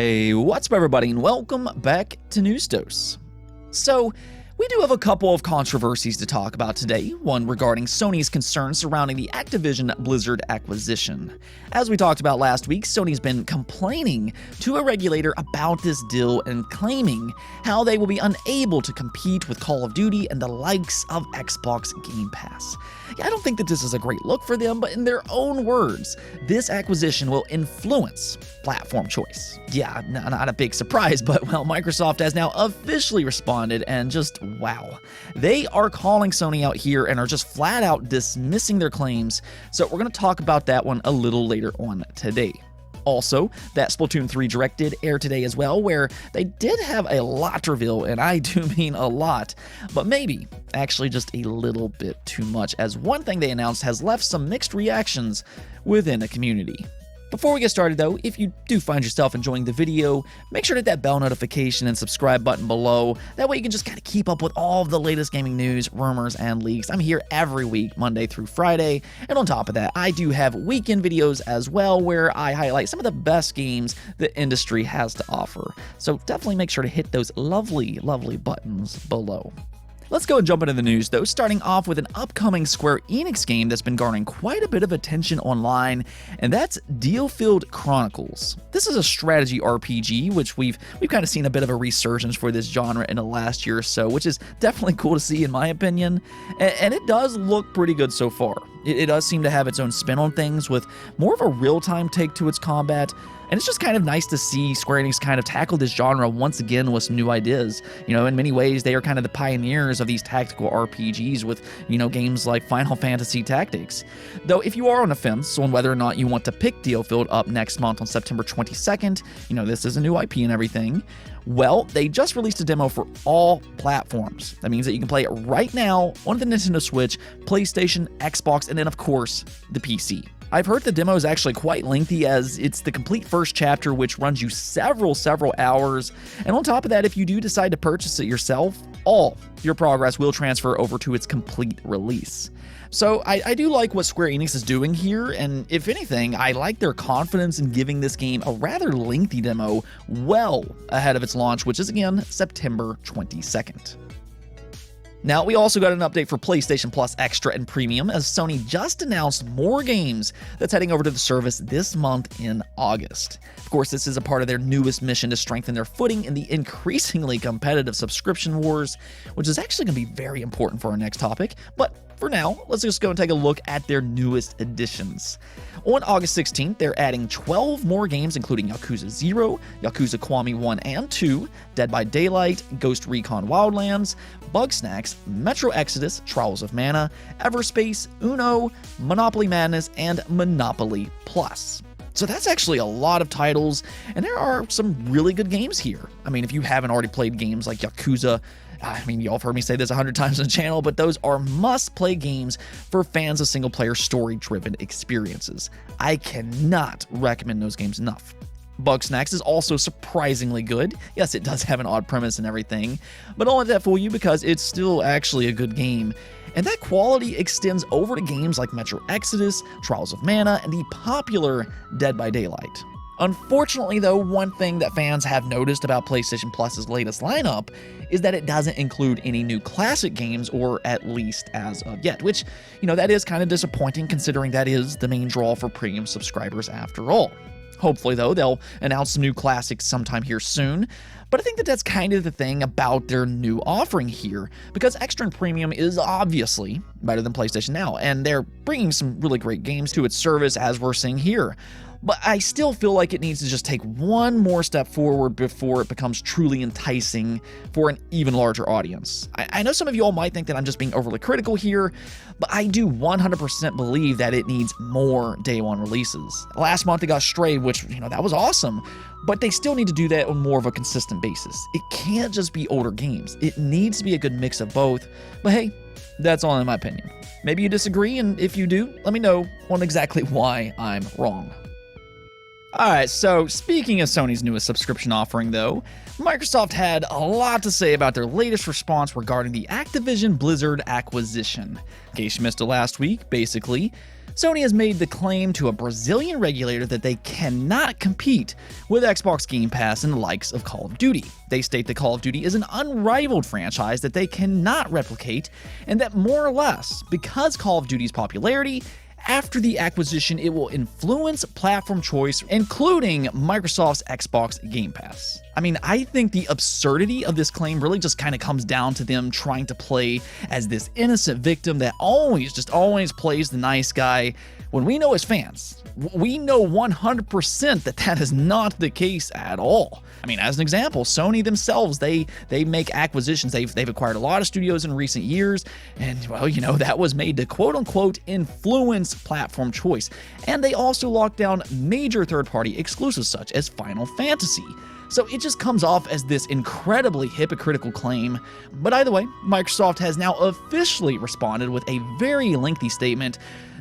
Hey, what's up everybody, and welcome back to News Dose. So, we do have a couple of controversies to talk about today, one regarding Sony's concerns surrounding the Activision Blizzard acquisition. As we talked about last week, Sony's been complaining to a regulator about this deal and claiming how they will be unable to compete with Call of Duty and the likes of Xbox Game Pass. I don't think that this is a great look for them, but in their own words, this acquisition will influence platform choice. Yeah, not a big surprise, but well, Microsoft has now officially responded and just wow. They are calling Sony out here and are just flat out dismissing their claims, so we're going to talk about that one a little later on today. Also, that Splatoon 3 Direct did air today as well, where they did have a lot to reveal, and I do mean a lot, but maybe actually just a little bit too much, as one thing they announced has left some mixed reactions within the community. Before we get started though, if you do find yourself enjoying the video, make sure to hit that bell notification and subscribe button below. That way you can just kind of keep up with all of the latest gaming news, rumors, and leaks. I'm here every week, Monday through Friday, and on top of that, I do have weekend videos as well where I highlight some of the best games the industry has to offer. So definitely make sure to hit those lovely buttons below. Let's go and jump into the news though, starting off with an upcoming Square Enix game that's been garnering quite a bit of attention online, and that's Diofield Chronicles. This is a strategy RPG, which we've kind of seen a bit of a resurgence for this genre in the last year or so, which is definitely cool to see in my opinion, and it does look pretty good so far. It does seem to have its own spin on things with more of a real-time take to its combat, and it's just kind of nice to see Square Enix kind of tackle this genre once again with some new ideas. You know, in many ways, they are kind of the pioneers of these tactical RPGs with, games like Final Fantasy Tactics. Though if you are on the fence on whether or not you want to pick Diofield up next month on September 22nd, this is a new IP and everything, well, they just released a demo for all platforms. That means that you can play it right now on the Nintendo Switch, PlayStation, Xbox, and then of course, the PC. I've heard the demo is actually quite lengthy, as it's the complete first chapter, which runs you several hours, and on top of that, if you do decide to purchase it yourself, all your progress will transfer over to its complete release. So I do like what Square Enix is doing here, and if anything, I like their confidence in giving this game a rather lengthy demo well ahead of its launch, which is again September 22nd. Now, we also got an update for PlayStation Plus Extra and Premium, as Sony just announced more games that's heading over to the service this month in August. Of course, this is a part of their newest mission to strengthen their footing in the increasingly competitive subscription wars, which is actually going to be very important for our next topic, but for now, let's just go and take a look at their newest additions. On August 16th, they're adding 12 more games, including Yakuza 0, Yakuza Kiwami 1 and 2, Dead by Daylight, Ghost Recon Wildlands, Bugsnax, Metro Exodus, Trials of Mana, Everspace, Uno, Monopoly Madness, and Monopoly Plus. So that's actually a lot of titles, and there are some really good games here. I mean, if you haven't already played games like Yakuza, y'all have heard me say this 100 times on the channel, but those are must-play games for fans of single-player story-driven experiences. I cannot recommend those games enough. Bugsnax is also surprisingly good. Yes, it does have an odd premise and everything, but don't let that fool you because it's still actually a good game. And that quality extends over to games like Metro Exodus, Trials of Mana, and the popular Dead by Daylight. Unfortunately though, one thing that fans have noticed about PlayStation Plus's latest lineup is that it doesn't include any new classic games, or at least as of yet, which, that is kind of disappointing considering that is the main draw for premium subscribers after all. Hopefully though, they'll announce some new classics sometime here soon, but I think that that's kind of the thing about their new offering here, because Extra and Premium is obviously better than PlayStation Now, and they're bringing some really great games to its service as we're seeing here. But I still feel like it needs to just take one more step forward before it becomes truly enticing for an even larger audience. I know some of you all might think that I'm just being overly critical here, but I do 100% believe that it needs more day one releases. Last month it got Stray, which, that was awesome, but they still need to do that on more of a consistent basis. It can't just be older games. It needs to be a good mix of both, but hey, that's all in my opinion. Maybe you disagree, and if you do, let me know on exactly why I'm wrong. Alright, so speaking of Sony's newest subscription offering though, Microsoft had a lot to say about their latest response regarding the Activision Blizzard acquisition. In case you missed it last week, basically, Sony has made the claim to a Brazilian regulator that they cannot compete with Xbox Game Pass and the likes of Call of Duty. They state that Call of Duty is an unrivaled franchise that they cannot replicate, and that more or less, because Call of Duty's popularity, after the acquisition, it will influence platform choice, including Microsoft's Xbox Game Pass. I mean, I think the absurdity of this claim really just kind of comes down to them trying to play as this innocent victim that always plays the nice guy, when we know as fans, we know 100% that that is not the case at all. I mean, as an example, Sony themselves, they make acquisitions. They've acquired a lot of studios in recent years, and well, you know, that was made to quote-unquote influence platform choice. And they also locked down major third-party exclusives such as Final Fantasy. So it just comes off as this incredibly hypocritical claim. But either way, Microsoft has now officially responded with a very lengthy statement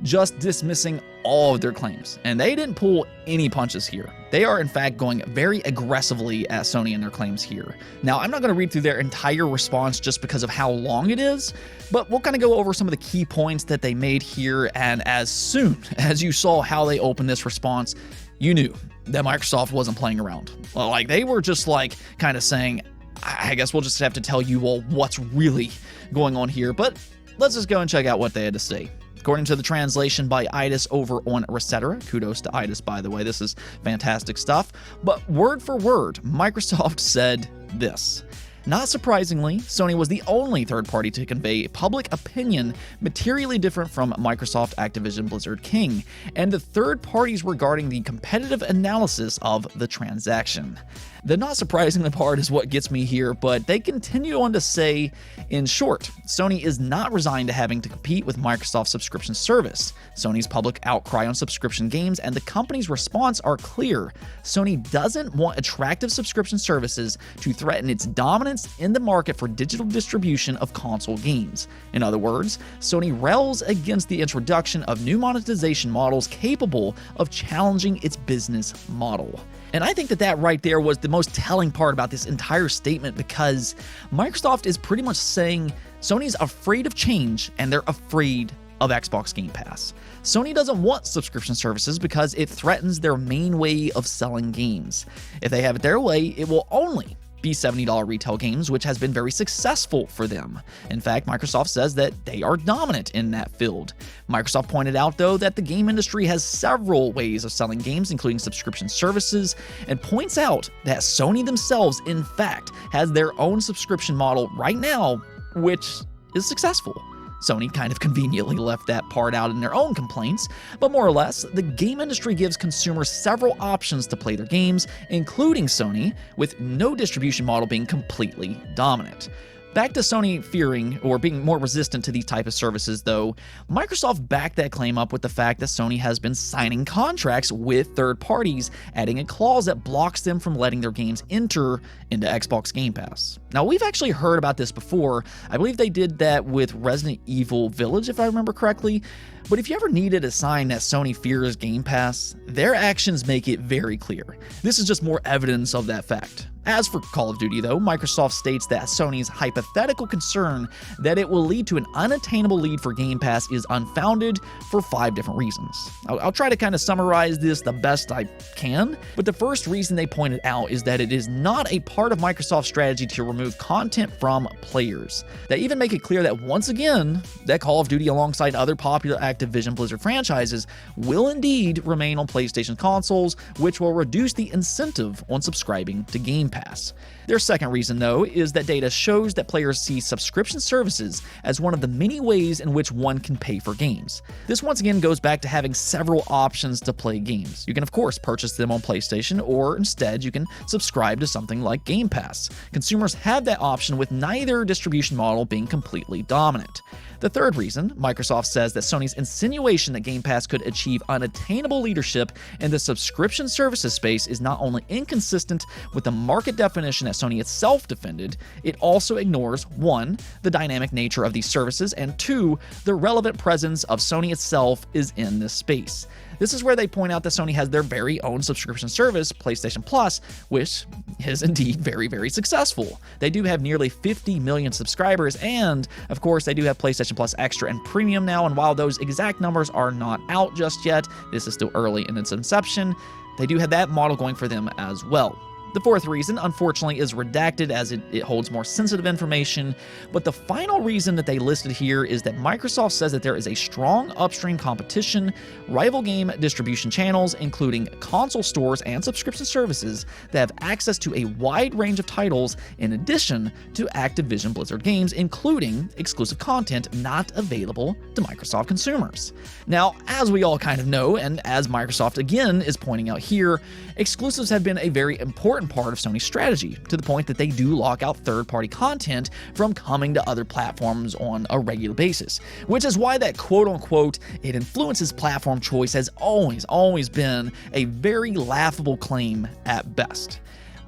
just dismissing all of their claims. And they didn't pull any punches here. They are in fact going very aggressively at Sony in their claims here. Now, I'm not going to read through their entire response just because of how long it is, but we'll kind of go over some of the key points that they made here, and as soon as you saw how they opened this response, you knew that Microsoft wasn't playing around. Well, like, they were just like kind of saying, I guess we'll just have to tell you all what's really going on here, but let's just go and check out what they had to say. According to the translation by Idis over on Recetera, kudos to Idis, by the way, this is fantastic stuff, but word for word, Microsoft said this. Not surprisingly, Sony was the only third party to convey public opinion materially different from Microsoft Activision Blizzard King, and the third parties regarding the competitive analysis of the transaction. The not surprisingly part is what gets me here, but they continue on to say, in short, Sony is not resigned to having to compete with Microsoft's subscription service. Sony's public outcry on subscription games and the company's response are clear. Sony doesn't want attractive subscription services to threaten its dominance in the market for digital distribution of console games. In other words, Sony rails against the introduction of new monetization models capable of challenging its business model. And I think that right there was the most telling part about this entire statement, because Microsoft is pretty much saying Sony's afraid of change and they're afraid of Xbox Game Pass. Sony doesn't want subscription services because it threatens their main way of selling games. If they have it their way, it will only be $70 retail games, which has been very successful for them. In fact, Microsoft says that they are dominant in that field. Microsoft pointed out, though, that the game industry has several ways of selling games, including subscription services, and points out that Sony themselves, in fact, has their own subscription model right now, which is successful. Sony kind of conveniently left that part out in their own complaints, but more or less, the game industry gives consumers several options to play their games, including Sony, with no distribution model being completely dominant. Back to Sony fearing or being more resistant to these type of services, though, Microsoft backed that claim up with the fact that Sony has been signing contracts with third parties, adding a clause that blocks them from letting their games enter into Xbox Game Pass. Now, we've actually heard about this before. I believe they did that with Resident Evil Village, if I remember correctly. But if you ever needed a sign that Sony fears Game Pass, their actions make it very clear. This is just more evidence of that fact. As for Call of Duty, though, Microsoft states that Sony's hypothetical concern that it will lead to an unattainable lead for Game Pass is unfounded for 5 different reasons. I'll try to kind of summarize this the best I can, but the first reason they pointed out is that it is not a part of Microsoft's strategy to remove content from players. They even make it clear that once again, that Call of Duty alongside other popular Activision Blizzard franchises will indeed remain on PlayStation consoles, which will reduce the incentive on subscribing to Game Pass. Their second reason, though, is that data shows that players see subscription services as one of the many ways in which one can pay for games. This once again goes back to having several options to play games. You can of course purchase them on PlayStation, or instead you can subscribe to something like Game Pass. Consumers have that option with neither distribution model being completely dominant. The third reason, Microsoft says that Sony's insinuation that Game Pass could achieve unattainable leadership in the subscription services space is not only inconsistent with the market definition that Sony itself defended, it also ignores 1. The dynamic nature of these services, and 2. The relevant presence of Sony itself is in this space. This is where they point out that Sony has their very own subscription service, PlayStation Plus, which is indeed very, very successful. They do have nearly 50 million subscribers, and of course, they do have PlayStation Plus Extra and Premium now, and while those exact numbers are not out just yet, this is still early in its inception, they do have that model going for them as well. The fourth reason, unfortunately, is redacted as it holds more sensitive information, but the final reason that they listed here is that Microsoft says that there is a strong upstream competition, rival game distribution channels, including console stores and subscription services that have access to a wide range of titles in addition to Activision Blizzard games, including exclusive content not available to Microsoft consumers. Now, as we all kind of know, and as Microsoft again is pointing out here, exclusives have been a very important part of Sony's strategy, to the point that they do lock out third-party content from coming to other platforms on a regular basis, which is why that quote-unquote "it influences platform choice" has always been a very laughable claim at best.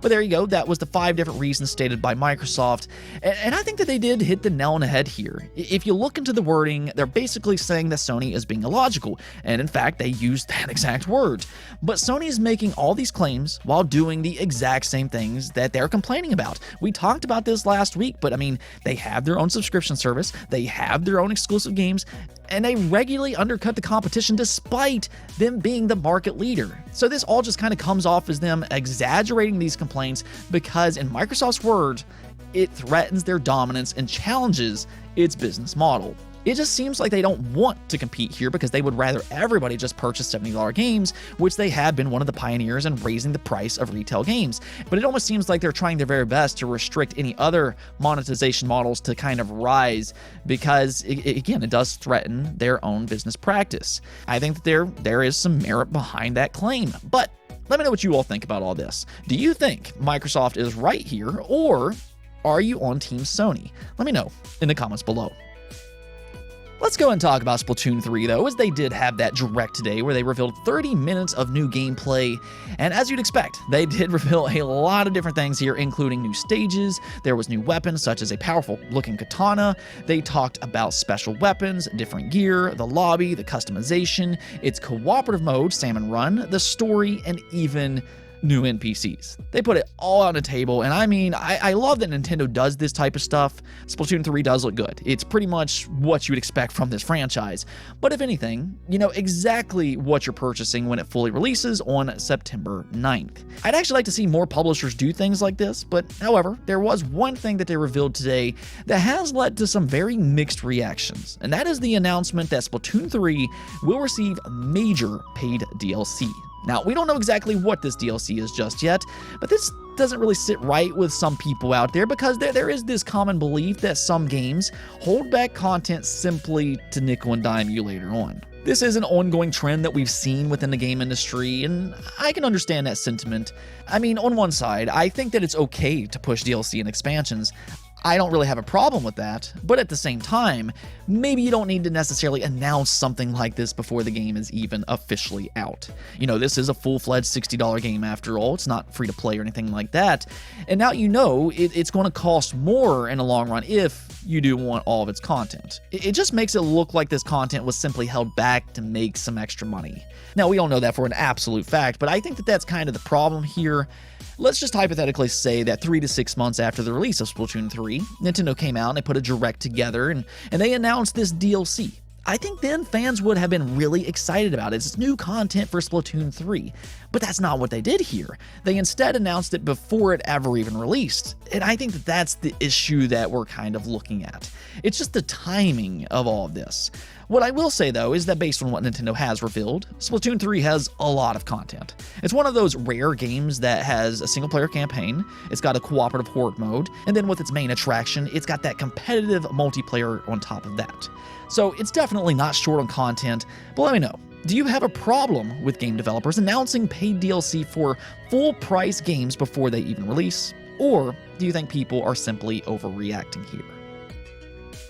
But there you go, that was the 5 different reasons stated by Microsoft, and I think that they did hit the nail on the head here. If you look into the wording, they're basically saying that Sony is being illogical, and in fact, they used that exact word. But Sony is making all these claims while doing the exact same things that they're complaining about. We talked about this last week, but I mean, they have their own subscription service, they have their own exclusive games, and they regularly undercut the competition despite them being the market leader. So this all just kind of comes off as them exaggerating these complaints because, in Microsoft's words, it threatens their dominance and challenges its business model. It just seems like they don't want to compete here because they would rather everybody just purchase $70 games, which they have been one of the pioneers in raising the price of retail games. But it almost seems like they're trying their very best to restrict any other monetization models to kind of rise because, again, it does threaten their own business practice. I think that there is some merit behind that claim, but let me know what you all think about all this. Do you think Microsoft is right here, or are you on Team Sony? Let me know in the comments below. Let's go and talk about Splatoon 3 though, as they did have that direct today where they revealed 30 minutes of new gameplay, and as you'd expect, they did reveal a lot of different things here, including new stages. There was new weapons such as a powerful looking katana. They talked about special weapons, different gear, the lobby, the customization, its cooperative mode, Salmon Run, the story, and even new NPCs. They put it all on the table, and I mean, I love that Nintendo does this type of stuff. Splatoon 3 does look good. It's pretty much what you would expect from this franchise. But if anything, you know exactly what you're purchasing when it fully releases on September 9th. I'd actually like to see more publishers do things like this, but however, there was one thing that they revealed today that has led to some very mixed reactions, and that is the announcement that Splatoon 3 will receive major paid DLC. Now, we don't know exactly what this DLC is just yet, but this doesn't really sit right with some people out there because there is this common belief that some games hold back content simply to nickel and dime you later on. This is an ongoing trend that we've seen within the game industry, and I can understand that sentiment. I mean, on one side, I think that it's okay to push DLC and expansions. I don't really have a problem with that, but at the same time, maybe you don't need to necessarily announce something like this before the game is even officially out. You know, this is a full-fledged $60 game after all. It's not free to play or anything like that. And now you know it's going to cost more in the long run if you do want all of its content. It just makes it look like this content was simply held back to make some extra money. Now, we don't know that for an absolute fact, but I think that that's kind of the problem here. Let's just hypothetically say that 3 to 6 months after the release of Splatoon 3, Nintendo came out and they put a direct together and they announced this DLC. I think then fans would have been really excited about it. It's new content for Splatoon 3. But that's not what they did here. They instead announced it before it ever even released. And I think that that's the issue that we're kind of looking at. It's just the timing of all of this. What I will say though is that based on what Nintendo has revealed, Splatoon 3 has a lot of content. It's one of those rare games that has a single player campaign, it's got a cooperative horde mode, and then with its main attraction, it's got that competitive multiplayer on top of that. So it's definitely not short on content, but let me know. Do you have a problem with game developers announcing paid DLC for full-price games before they even release? Or do you think people are simply overreacting here?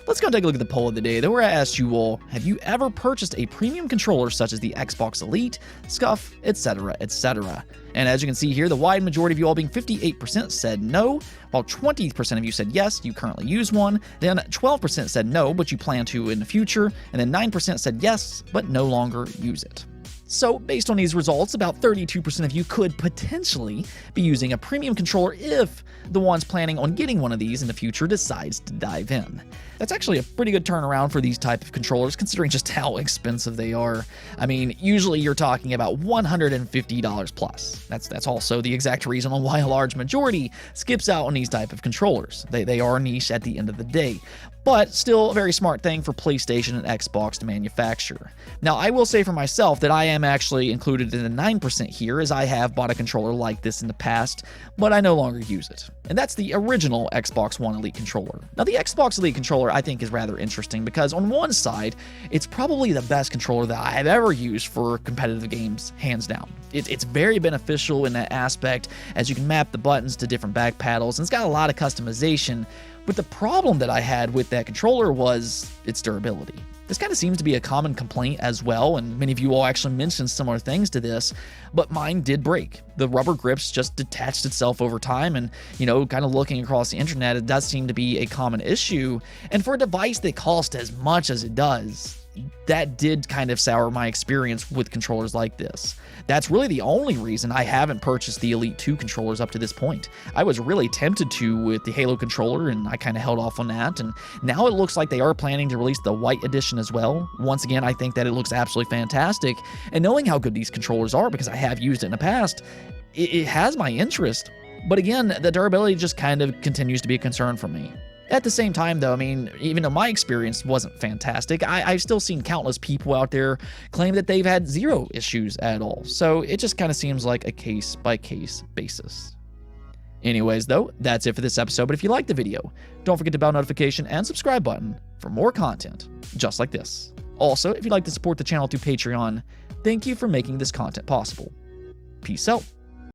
Let's go take a look at the poll of the day, where I asked you all, have you ever purchased a premium controller such as the Xbox Elite, SCUF, etc., etc.? And as you can see here, the wide majority of you all being 58% said no, while 20% of you said yes, you currently use one, then 12% said no, but you plan to in the future, and then 9% said yes, but no longer use it. So based on these results, about 32% of you could potentially be using a premium controller if the ones planning on getting one of these in the future decides to dive in. That's actually a pretty good turnaround for these type of controllers, considering just how expensive they are. I mean, usually you're talking about $150 plus. That's also the exact reason on why a large majority skips out on these type of controllers. They are niche at the end of the day, but still a very smart thing for PlayStation and Xbox to manufacture. Now, I will say for myself that I am actually included in the 9% here, as I have bought a controller like this in the past, but I no longer use it. And that's the original Xbox One Elite controller. Now, the Xbox Elite controller I think is rather interesting because on one side, it's probably the best controller that I have ever used for competitive games, hands down. It's very beneficial in that aspect, as you can map the buttons to different back paddles, and it's got a lot of customization. But the problem that I had with that controller was its durability. This kind of seems to be a common complaint as well, and many of you all actually mentioned similar things to this, but mine did break. The rubber grips just detached itself over time, and, kind of looking across the internet, it does seem to be a common issue. And for a device that costs as much as it does, that did kind of sour my experience with controllers like this. That's really the only reason I haven't purchased the Elite 2 controllers up to this point. I was really tempted to with the Halo controller, and I kind of held off on that, and now it looks like they are planning to release the white edition as well. Once again, I think that it looks absolutely fantastic, and knowing how good these controllers are, because I have used it in the past, it has my interest. But again, the durability just kind of continues to be a concern for me. At the same time, though, I mean, even though my experience wasn't fantastic, I've still seen countless people out there claim that they've had zero issues at all. So it just kind of seems like a case-by-case basis. Anyways, though, that's it for this episode. But if you liked the video, don't forget to bell notification and subscribe button for more content just like this. Also, if you'd like to support the channel through Patreon, thank you for making this content possible. Peace out.